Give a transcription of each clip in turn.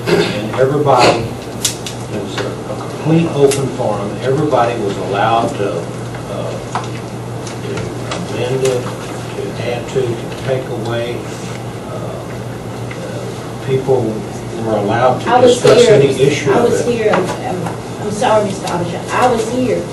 and everybody, it was a complete open forum. Everybody was allowed to amend it, to add to take away. People were allowed to discuss any issue. I was here. I'm sorry, Mr. Auditor. I was here.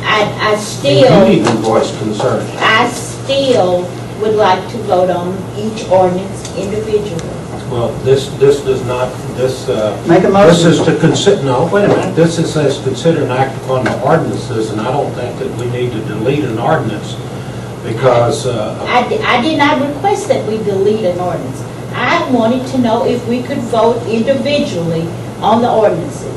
I still. You even voiced concern. I still would like to vote on each ordinance individually. Well, this does not, Make a motion. This is to consider, no, wait a minute, this is says consider and act upon the ordinances, and I don't think that we need to delete an ordinance, because... I did not request that we delete an ordinance. I wanted to know if we could vote individually on the ordinances.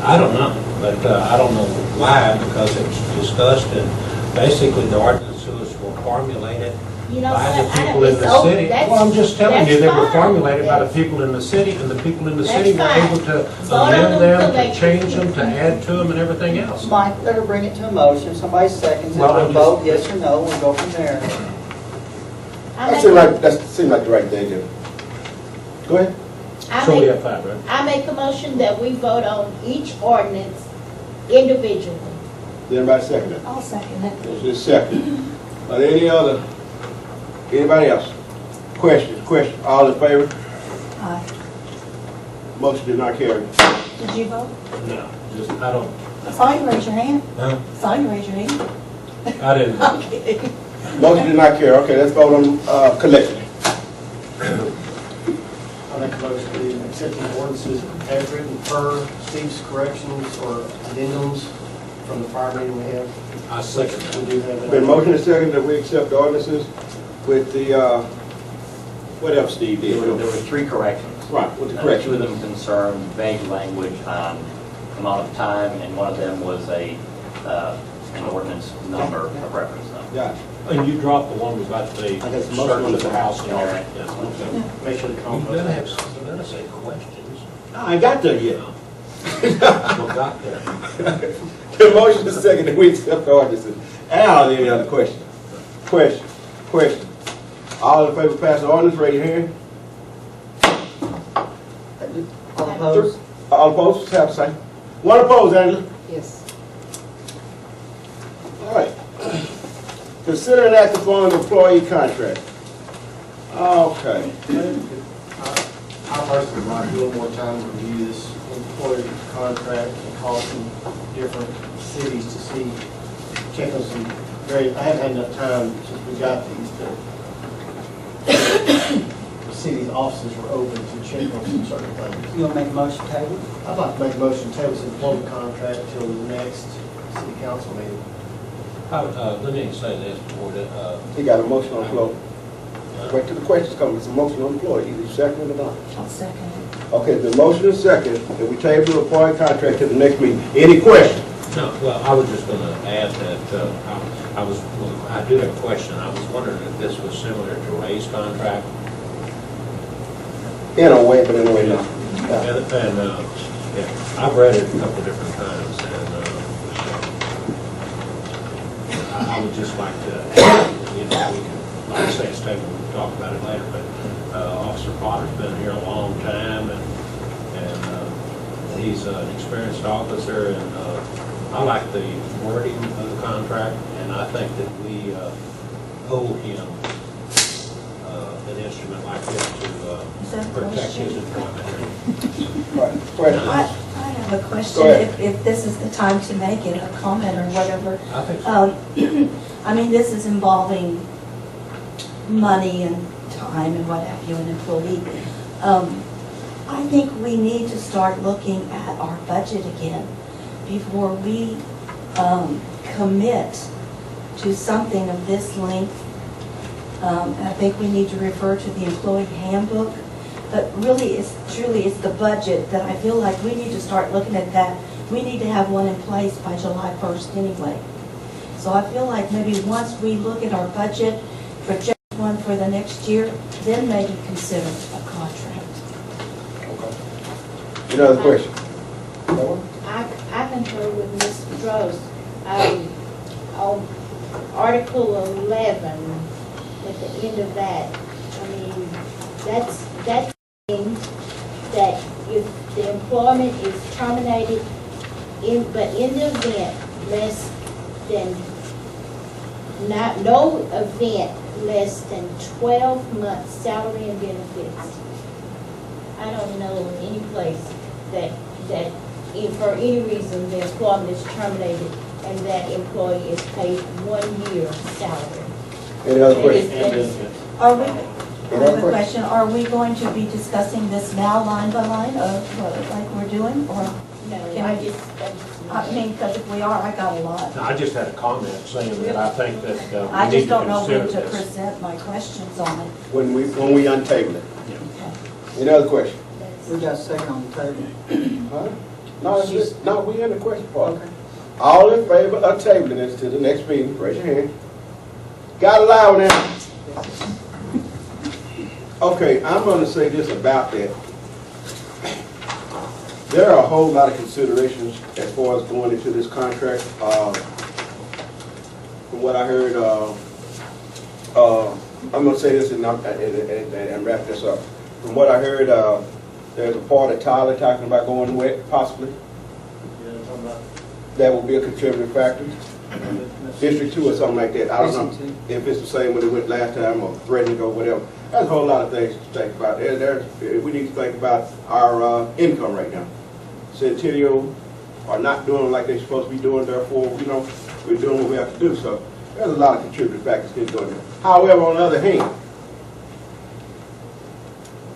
I don't know, but I don't know why, because it was discussed, and basically the ordinances were formulated by the people in the city. Well, I'm just telling you, they were formulated by the people in the city, and the people in the city were able to amend them, to change them, to add to them, and everything else. Mike, let her bring it to a motion. Somebody seconds it. Well, We'll I'm vote yes or no. We'll go from there. That seems like the right thing to do. Go ahead. So we have 5, right? I make a motion that we vote on each ordinance individually. Did anybody second it? I'll second it. There's a second. Are there anybody else? Questions? All in favor? Aye. Motion did not carry. Did you vote? No, just, I don't, I saw you raise your hand. huh? I saw you raise your hand. I didn't. I'm kidding. Motion did not carry. Okay, let's vote on collectively. I make a motion to accept the ordinances as written per Steve's corrections or addendums from the prior meeting we had. I second We that. do have that. Been motion and second that we accept the ordinances with the, what else Steve did? There were 3 corrections. Right, with the 2 corrections. of them concerned vague language on amount of time, and one of them was an ordinance number, a reference number. Got it. And you dropped the one about the I got the motion circle on of the the house and all that. Yeah. Yes, okay. Make sure the You compost. better say questions. I ain't got there yet. Well, got there. The motion is second that we accept the ordinances. Al, any other questions? Question. All in favor of passing the ordinance, raise your hand. All opposed? All opposed, have the same. One opposed, Angela. Yes. All right. Consider an act upon an employee contract. Okay. I personally would like a little more time to review this employee contract and call some different cities to see, check on some I haven't had enough time since we got these the city's offices were open to check on some certain things. You want to make a motion, table? I'd like to make a motion to table this employment contract till the next city council meeting. Let me say this before He got a motion on the floor. Wait till the questions come. It's a motion on the floor. Either you second it or not. I'll second it. Okay, the motion is second, that we table the employee contract to the next meeting. Any questions? No, well, I was just going to add that I do have a question. I was wondering if this was similar to Ray's contract. In a way, but in a way not. Yeah, I've read it a couple different times, and I would just like to, we can, like I say, it's table, we'll talk about it later, but Officer Potter's been here a long time, and he's an experienced officer, and I like the wording of the contract, and I think that we owe him an instrument like this to protect his employment. Right, question. I have a question, Go ahead. if this is the time to make it, a comment or whatever. I think so. I mean, this is involving money and time and what have you, an employee. I think we need to start looking at our budget again before we commit to something of this length. I think we need to refer to the employee handbook, but really it's the budget that I feel like we need to start looking at that. We need to have one in place by July 1st anyway. So I feel like maybe once we look at our budget, project one for the next year, then maybe consider a contract. Okay. Any other question? I concur with Ms. Rose. On Article 11, at the end of that, I mean, that means that if the employment is terminated but in the event less than, no event less than 12 months salary and benefits. I don't know of any place that if for any reason the employment is terminated and that employee is paid 1 year salary. Any other That questions? is- Are we, I have a question, are we going to be discussing this now line by line, like we're doing, or? No, Can I we- just, I mean, because if we are, I got a lot. I just had a comment saying that I think that I we need just to don't know when consider to this. present my questions on it. When we untable it. Any other question? We got a second on the table. Huh? No, it's just, no, we in the question part. Okay. All in favor of tabling this to the next meeting, raise your hand. Got it loud now. Okay, I'm gonna say this about that. There are a whole lot of considerations as far as going into this contract. From what I heard, I'm gonna say this and wrap this up. From what I heard, there's a part of Tyler talking about going wet, possibly. Yeah, I'm talking about. That will be a contributing factor. District 2 or something like that. I don't know District if it's the same when it went last time or threatening or whatever. There's a whole lot of things to think about. We need to think about our income right now. Centennial are not doing like they're supposed to be doing, therefore, we're doing what we have to do. So there's a lot of contributing factors that go in there. However, on the other hand,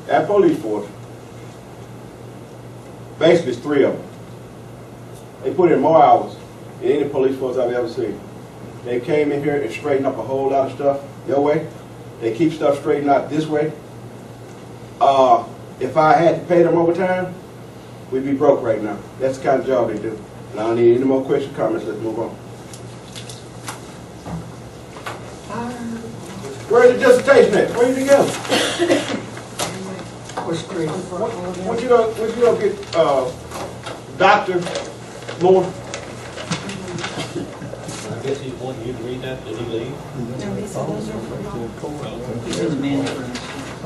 that police force, basically it's 3 of them. They put in more hours than any police force I've ever seen. They came in here and straightened up a whole lot of stuff your way. They keep stuff straightened out this way. If I had to pay them overtime, we'd be broke right now. That's the kind of job they do. And I don't need any more questions, comments. Let's move on. Where's the dissertation at? Where did it go? We're straight. What you gonna get, Dr. Moore? I guess he wanted you to read that. Did he leave? He's in the manager.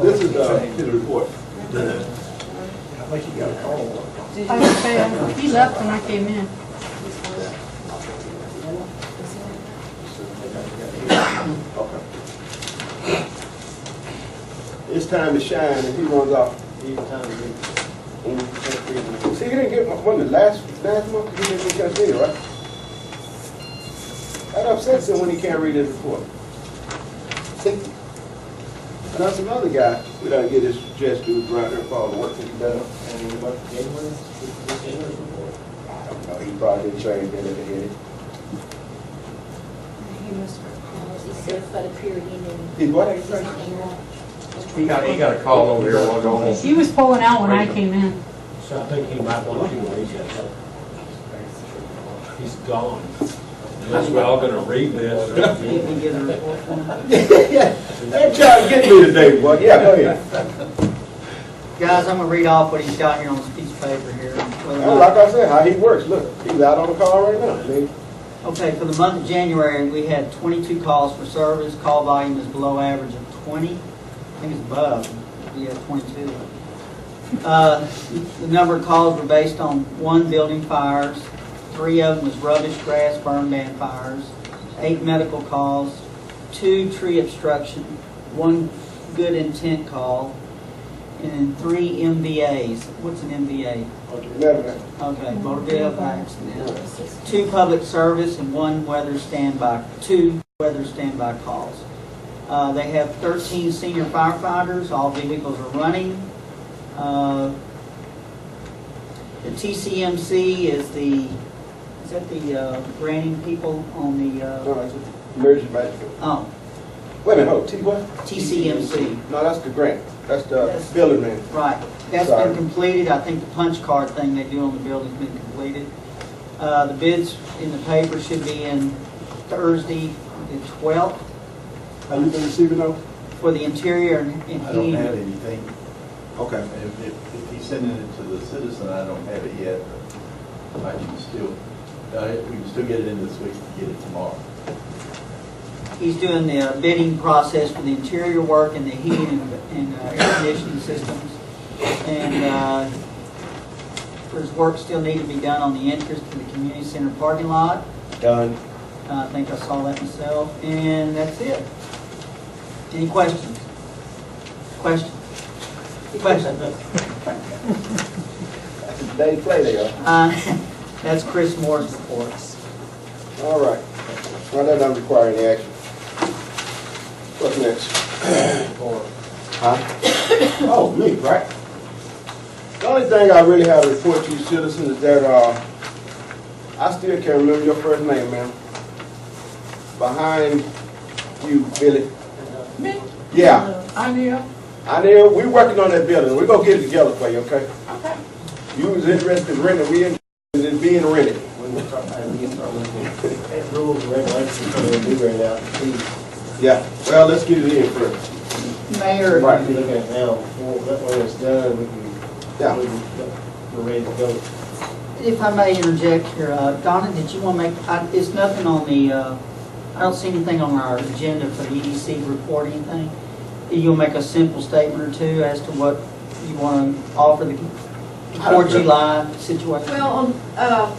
This is his report. I would say, he left when I came in. Okay. It's time to shine, and he runs off. Even time to read. See, you didn't get one the last month. You didn't get that video, right? That upsets him when he can't read his report. See? And that's another guy. We gotta get his chest dude around there for all the work that he does. And what, January? This January's report? I don't know. He probably didn't train that at the head. he said for the period ending. He what? 31st. He got a call over here while going. He was pulling out when I came in. So I think he might want you to read that. He's gone. Unless we're all gonna read this. You can get a report from him. They're trying to get me today, boy. Yeah, go ahead. Guys, I'm gonna read off what he's got here on this piece of paper here. Well, like I said, how he works. Look, he's out on the call right now. I mean, Okay, for the month of January, we had 22 calls for service. Call volume is below average of 20. I think it's above. Yeah, 22. The number of calls were based on 1 building fires, 3 of them was rubbish, grass, burn ban fires, 8 medical calls, 2 tree obstruction, 1 good intent call, and 3 MVAs. What's an MVA? never. Okay, motor vehicle accident. 2 public service and 2 weather standby calls. They have 13 senior firefighters. All vehicles are running. The TCMC is that the granting people on the, No, it's emergency management. oh, Wait a minute, hold. T what? TCMC. No, that's the grant. That's the building man. Right. That's Sorry. been completed. I think the punch card thing they do on the building's been completed. The bids in the paper should be in Thursday, the 12th, Have you been receiving those? for the interior and I don't have heating. anything. Okay. If he's sending it to the citizen, I don't have it yet. I can still, we can still get it in this week and get it tomorrow. He's doing the bidding process for the interior work and the heating and air conditioning systems. And there's work still need to be done on the entrance to the community center parking lot. Done. I think I saw that myself, and that's it. Any questions? Questions? Questions? That's a day play there. That's Chris Moore's report. All right. Well, that doesn't require any action. What's next? Huh? Oh, me, right? The only thing I really have to report to you citizens is that I still can't remember your first name, ma'am. Behind you, Billy. Me? Yeah. Anil. Anil, we're working on that building. We're going to get it together for you, okay? Okay. You was interested in renting, we interested in being rented. When we start, at rules and regulations, so we'll do right out, please. Yeah, well, let's get it in first. Mayor, Right. We can look at it now, well, that way it's done, we can, Yeah. we're ready to go. if I may interject here, Donna, did you want to make, it's nothing on the, I don't see anything on our agenda for the EDC report, anything. You'll make a simple statement or two as to what you want to offer the 4th of July situation? Well, on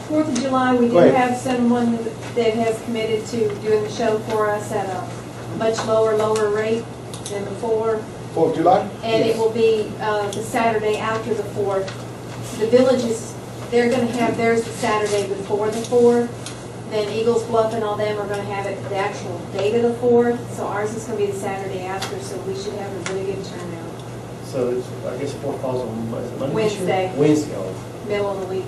4th of July, we do Go ahead. have someone that has committed to doing the show for us at a much lower rate than before. 4th of July? And it will be the Saturday after the 4th. The villages, they're going to have theirs the Saturday before the 4th. Then Eagles Bluff and all them are going to have it the actual date of the 4th. So ours is going to be the Saturday after, so we should have a really good turnout. So it's, I guess 4th falls on Monday this year? Wednesday. Wednesday, oh. Middle of the week.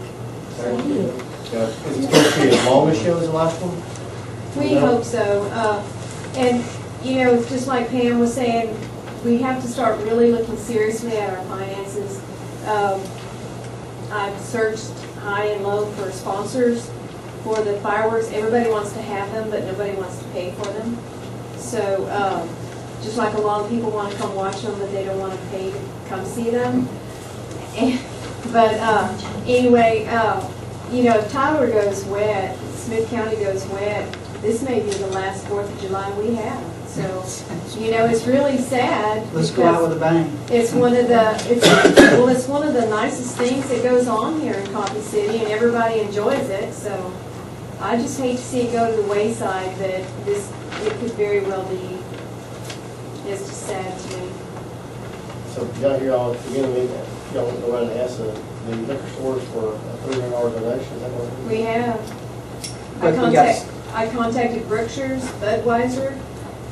Yeah. Is it going to be as long a show as the last one? We hope so. And, you know, just like Pam was saying, we have to start really looking seriously at our finances. I've searched high and low for sponsors for the fireworks. Everybody wants to have them, but nobody wants to pay for them. So just like a lot of people want to come watch them, but they don't want to pay to come see them. But anyway, you know, if Tyler goes wet, Smith County goes wet, this may be the last 4th of July we have. So, you know, it's really sad. Let's go out with a bang. It's one of the, it's one of the nicest things that goes on here in Cofy City, and everybody enjoys it. So, I just hate to see it go to the wayside. That it could very well be. It's just sad to me. So y'all hear all, again, y'all want to go around and ask the liquor stores for a $300 donation, is that what? We have. But we I contacted Brookshire's, Budweiser,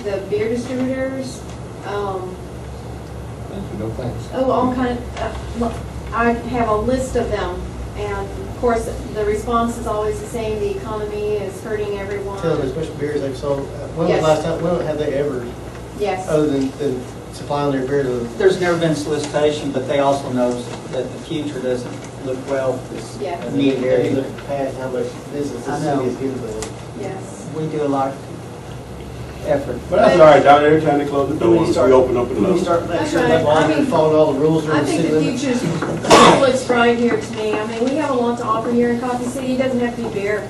the beer distributors, Thank you, no thanks. all kind of, I have a list of them. And of course, the response is always the same. The economy is hurting everyone. Tell them as much beers they've sold. When was Yes. the last time, when have they ever, Yes. other than supplying their beer to the There's never been solicitation, but they also know that the future doesn't look well for this Yeah. immediate Maybe area. look at past how much business I this know. city has given them. Yes. We do a lot of effort. But that's all right, down there, every time they close the When door, you we start- open up When another. you start making That's sure right. that line I mean, is following all the rules I around the think city the limits. future's looks bright here to me. I mean, we have a lot to offer here in Cofy City. It doesn't have to be beer.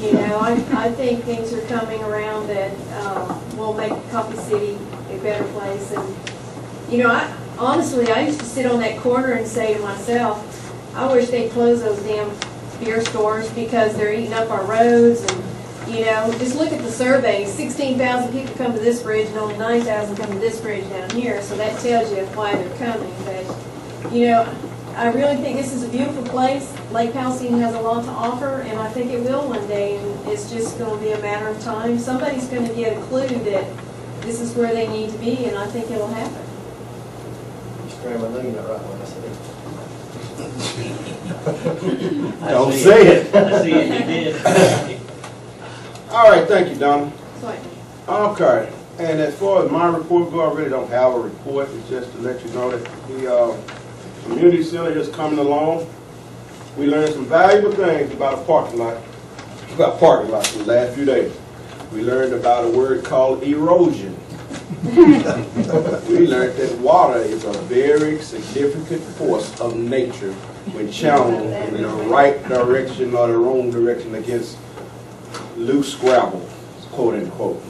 You know, I think things are coming around that will make Cofy City a better place. And, you know, honestly, I used to sit on that corner and say to myself, I wish they'd close those damn beer stores because they're eating up our roads. And, you know, just look at the survey. 16,000 people come to this bridge and only 9,000 come to this bridge down here. So that tells you why they're coming. But, you know, I really think this is a beautiful place. Lake Halcyon has a lot to offer, and I think it will one day. And it's just going to be a matter of time. Somebody's going to get a clue that this is where they need to be, and I think it'll happen. Mr. Graham, I know you're not right when I say it. Don't say it. I see it, you did. All right, thank you, Donna. So I- Okay, and as far as my report goes, I really don't have a report. It's just to let you know that the community center is coming along. We learned some valuable things about a parking lot, in the last few days. We learned about a word called erosion. We learned that water is a very significant force of nature when channeled in the right direction or the wrong direction against loose gravel, quote unquote.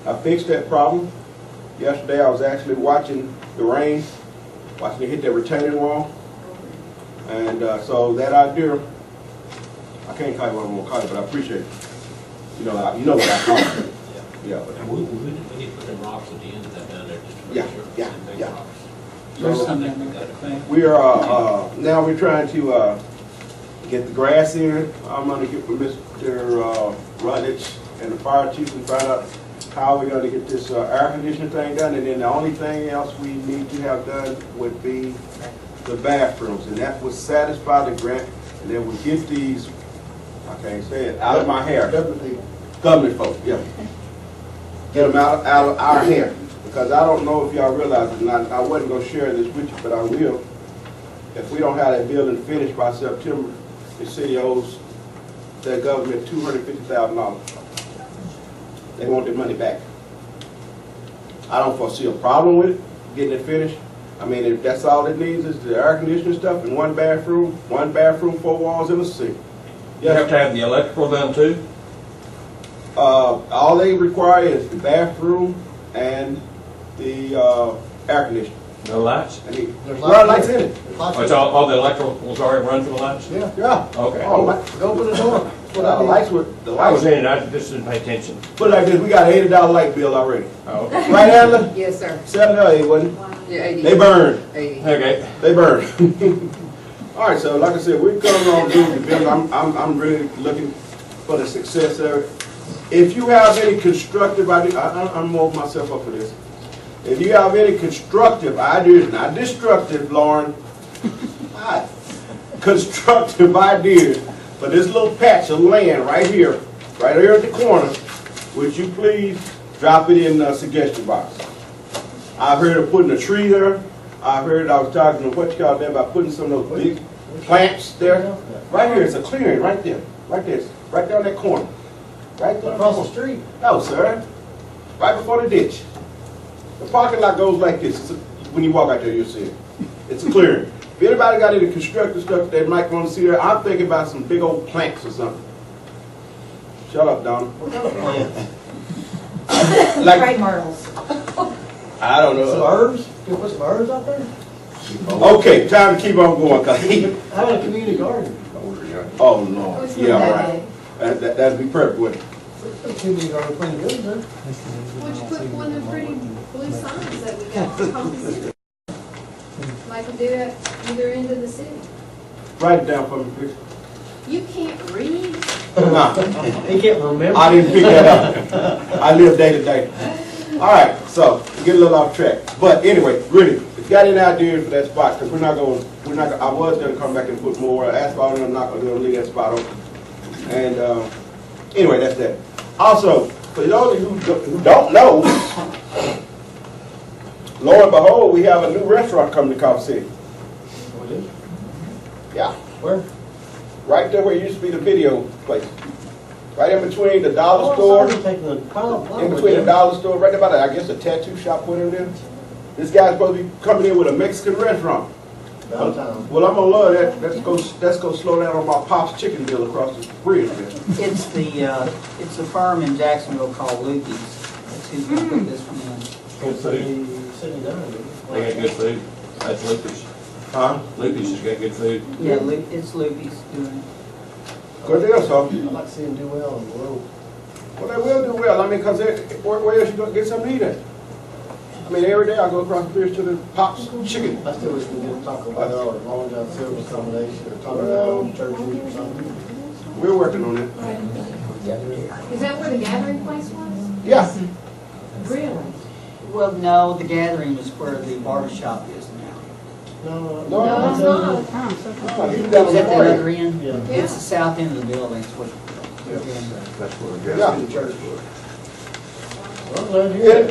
I fixed that problem. Yesterday I was actually watching the rain, watching it hit that retaining wall. And so that idea, I can't call you what I'm going to call it, but I appreciate it. You know what I call it. Yeah. And we need to put them rocks at the end of that down there just to Yeah, make sure. yeah, Big yeah. rocks. There's So I some think in we there. got it. We are, now we're trying to get the grass in. I'm going to get with Mr. Rutledge and the fire chief and find out how we're going to get this air conditioning thing done. And then the only thing else we need to have done would be the bathrooms. And that would satisfy the grant. And then we get these, I can't say it, out of my hair. Government folk, yeah. Get them out of our hair. Because I don't know if y'all realize it, and I wasn't going to share this with you, but I will. If we don't have that building finished by September, the city owes their government $250,000. They want their money back. I don't foresee a problem with it, getting it finished. I mean, if that's all it needs is the air conditioning stuff and one bathroom, 4 walls and a sink. You have to have the electrical done too? All they require is the bathroom and the air conditioning. No lights? There's lights in it. Oh, it's all the electricals already run for the lights? Yeah. Okay. Oh, go open the door. The lights I was in it, I just didn't pay attention. Put it like this, we got an $80 light bill already. Oh, okay. Right, Adler? Yes, sir. 7 or 8, wasn't it? Yeah, 80. They burn. 80. Okay. They burn. All right, so like I said, we're coming on doing the building. I'm really looking for the success of it. If you have any constructive ideas, I'm moving myself up for this. If you have any constructive ideas, not destructive, Lauren, constructive ideas for this little patch of land right here at the corner, would you please drop it in the suggestion box? I've heard of putting a tree there. I've heard, I was talking to what you call there about putting some of those big plants there. Right here, it's a clearing right there, right there on that corner. Right there. Across the street. No, sir. Right before the ditch. The parking lot goes like this. When you walk out there, you'll see it. It's a clearing. If anybody got any constructive stuff they might want to see there, I'm thinking about some big old plants or something. Shut up, Donna. What kind of plants? Great myrtles. I don't Some know. herbs? Can we put some herbs out there? Okay, time to keep on going. How about a community garden? Oh, Lord. Yeah, all right. That'd be perfect, wouldn't it? A community garden playing good, sir. Would you put one of the pretty blue signs that we got in Coffee City? Like we do at either end of the city. Write it down for me, please. You can't read. Nah, He can't remember. I didn't pick that up. I live day to day. All right, so we get a little off track. But anyway, really, if you got any ideas for that spot, because I was going to come back and put more asphalt in, I'm not going to leave that spot open. And anyway, that's that. Also, for those of you who don't know, lo and behold, we have a new restaurant coming to Coffee City. What is? Yeah, Where? right there where it used to be the video place. Right in between the dollar store. In between the dollar store, right about, I guess, a tattoo shop put in there. This guy's supposed to be coming in with a Mexican restaurant. Downtown. Well, I'm gonna love that. Let's go slow down on my Pop's Chicken Deal across the bridge there. It's a firm in Jacksonville called Lukey's. That's who's going to put this one in. Good food. Sitting down. They got good food. That's Lucas. Huh? Lucas has got good food. Yeah, it's Lukey's doing it. Good deal, so. I like to see him do well on the road. Well, they will do well. I mean, because where else you gonna get something to eat at? I mean, every day I go across the bridge to the Pop's Chicken. I still wish we did Taco Bell or Long John Silver's combination or Taco Bell Church or something. We're working on it. Is that where the gathering place was? Yeah. Really? Well, no, the gathering was where the barber shop is now. No, it's not. That was at the other end? Yeah. It's the south end of the building. It's what we're doing. That's where we Yeah. The church was. Well, I'm glad you did.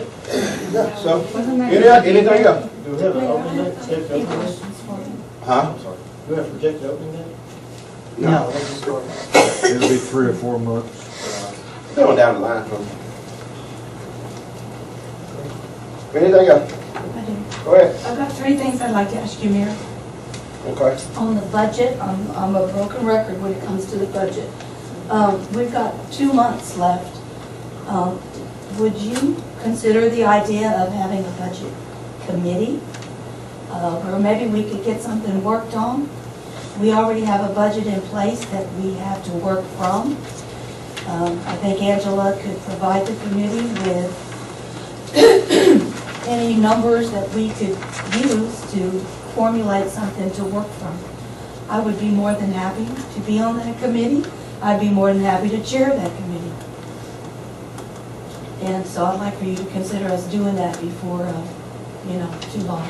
Yeah, so, anything else? Do we have an opening date? Projected opening date? Huh? I'm sorry. Do we have a projected opening date? No, they just started. It'll be 3 or 4 months. Going down the line from. Anything else? I do. Go ahead. I've got 3 things I'd like to ask you, Mayor. Okay. On the budget, I'm a broken record when it comes to the budget. We've got 2 months left. Would you consider the idea of having a budget committee? Or maybe we could get something worked on? We already have a budget in place that we have to work from. I think Angela could provide the committee with any numbers that we could use to formulate something to work from. I would be more than happy to be on that committee. I'd be more than happy to chair that committee. And so I'd like for you to consider us doing that before, too long.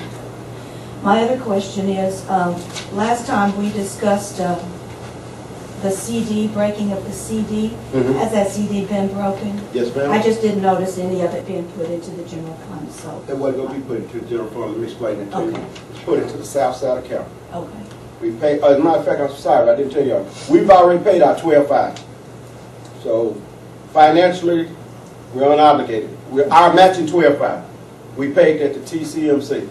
My other question is, last time we discussed the CD, breaking of the CD. Has that CD been broken? Yes, ma'am. I just didn't notice any of it being put into the general fund, so. It wasn't going to be put into the general fund. Let me explain it to you. Okay. It's put into the south side account. Okay. We pay, as a matter of fact, I'm sorry, I didn't tell you. We've already paid our 12.5. So financially, we're unobligated. Our matching 12.5. We paid that to TCMC.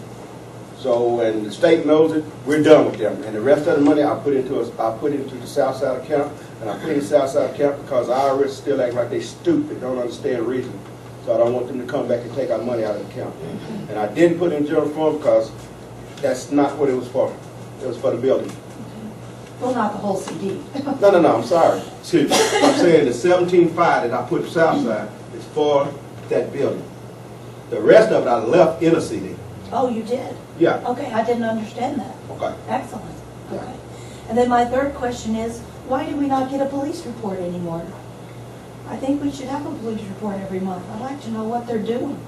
So, and the state knows it, we're done with them. And the rest of the money I put into the south side account, and I put in the south side account because the IRS still act like they stupid, don't understand reason. So I don't want them to come back and take our money out of the account. And I didn't put it in general fund because that's not what it was for. It was for the building. Well, not the whole CD. No, I'm sorry. Excuse me. I'm saying the 17.5 that I put south side is for that building. The rest of it I left in a CD. Oh, you did? Yeah. Okay, I didn't understand that. Okay. Excellent. Okay. And then my third question is, why do we not get a police report anymore? I think we should have a police report every month. I'd like to know what they're doing.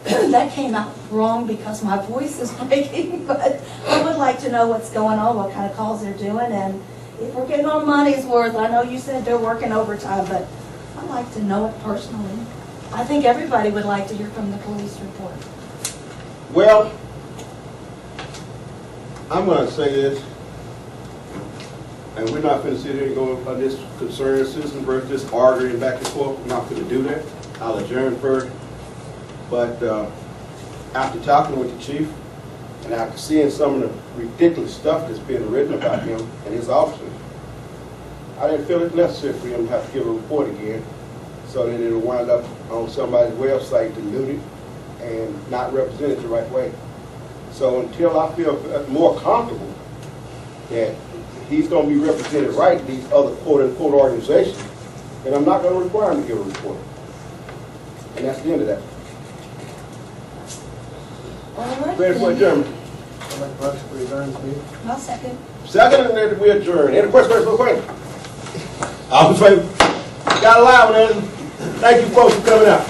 That came out wrong because my voice is breaking, but I would like to know what's going on, what kind of calls they're doing, and if we're getting our money's worth. I know you said they're working overtime, but I'd like to know it personally. I think everybody would like to hear from the police report. Well, I'm going to say this, and we're not going to sit here and go on this concerned citizen versus this arguing back and forth. We're not going to do that. I'll adjourn first. But after talking with the chief and after seeing some of the ridiculous stuff that's been written about him and his officers, I didn't feel it necessary for him to have to give a report again so that it'll wind up on somebody's website diluted and not represented the right way. So until I feel more comfortable that he's going to be represented right in these other quote-unquote organizations, then I'm not going to require him to give a report. And that's the end of that. All right. Ready for adjournment? I'll make a motion for adjournment, please. I'll second. Second, and then we adjourn. Any questions? All in favor? Got a live one, then. Thank you folks for coming out.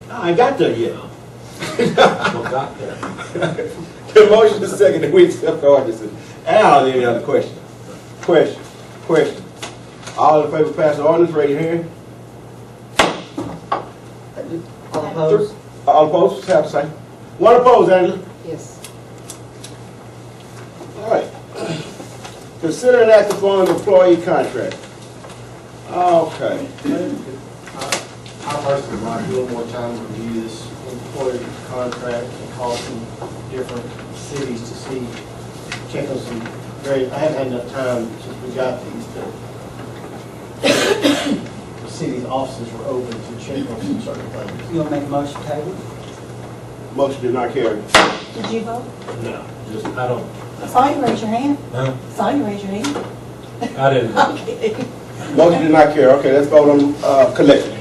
I ain't got there yet. Well, got there. The motion is second that we accept the ordinances. Al, any other question? Question. All in favor of passing the ordinance, raise your hand. All opposed? All opposed, have the same. One opposed, Angela. Yes. All right. Consider an act upon an employee contract. Okay. I personally would like a little more time to review this employee contract and call some different cities to see, check on some I haven't had enough time since we got these to city's offices were open to check on some certain things. You want to make a motion, table? Motion did not carry. Did you vote? No, just, I don't, I saw you raise your hand. huh? Saw you raise your hand. I didn't. I'm kidding. Motion did not carry. Okay, let's vote on collectively.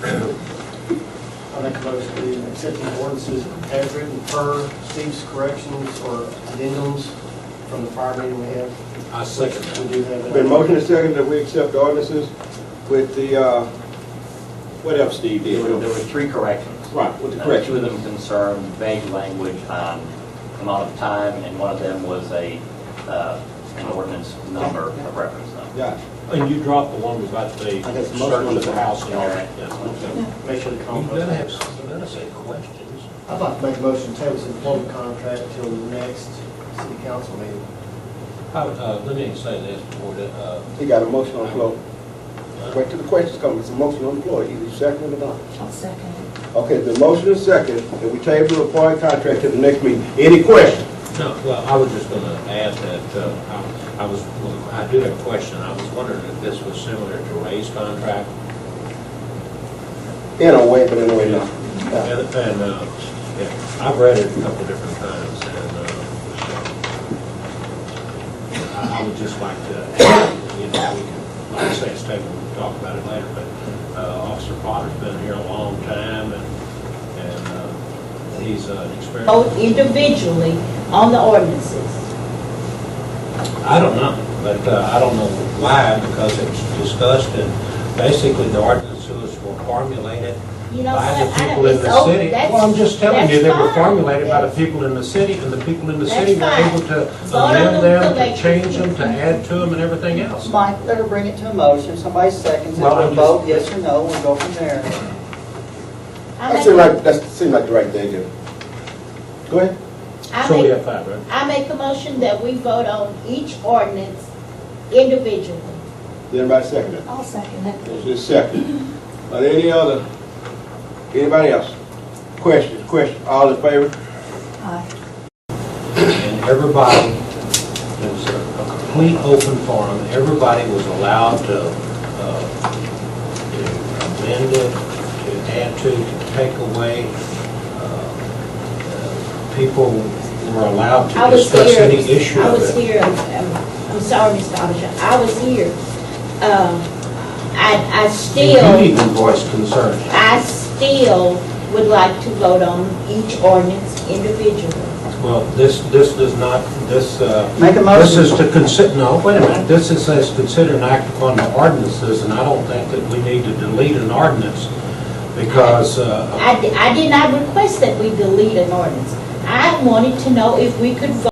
I make a motion to accept the ordinances as written per Steve's corrections or addendums from the prior meeting we had. I second We that. do have that. Been motion and second that we accept the ordinances with the, what else Steve did? There were three corrections. Right, with the Two correction. of them concerned vague language on amount of time, and one of them was an ordinance number, a reference number. Got it. And you dropped the one about the I got the motion search on of the the house and all Yeah. that. Yeah, okay. Make sure the You compost. better have, you better say questions. I'd like to make a motion to table this employment contract till the next city council meeting. Let me say this before that, He got a motion on the floor. Wait till the questions come. It's a motion on the floor. Either you second it or not. I'll second it. Okay, the motion is second, and we table the employee contract to the next meeting. Any questions? no, well, I was just gonna add that, I do have a question. I was wondering if this was similar to Ray's contract. In a way, but in a way not. Yeah. And, yeah, I've read it a couple different times, and, I would just like to, we can, like I say, it's table, we'll talk about it later, but, Officer Potter's been here a long time, and he's an experienced. Vote individually on the ordinances. I don't know, but I don't know why, because it's discussed, and basically the ordinances were formulated You know by the what? I people don't- in it's the over. city. That's- Well, I'm just telling you, they were that's fine. formulated by the That's- people in the city, and the people in the That's city were fine. able to Vote on amend them them, to collectively. change them, to add to them, and everything else. Mike, let her bring it to a motion. Somebody seconds it. Well, We'll I'm vote just- yes or no. We'll go from there. That seemed like the right thing to do. Go ahead. So we I have five, right? make a motion that we vote on each ordinance individually. Did anybody second it? I'll second it. There's just second. Are there any other, anybody else? Questions, all in favor? Aye. And everybody, it was a complete open forum, everybody was allowed to amend it, to add to take away. People were allowed I to was discuss here. any issue I of was it. here. I'm sorry, Mr. Abisha. I was here. I And still. you even voiced concern. I still would like to vote on each ordinance individually. Well, this does not, Make a this motion. is to consider, no, wait a minute, this is says consider an act upon the ordinances, and I don't think that we need to delete an ordinance, because, I did not request that we delete an ordinance. I wanted to know if we could vote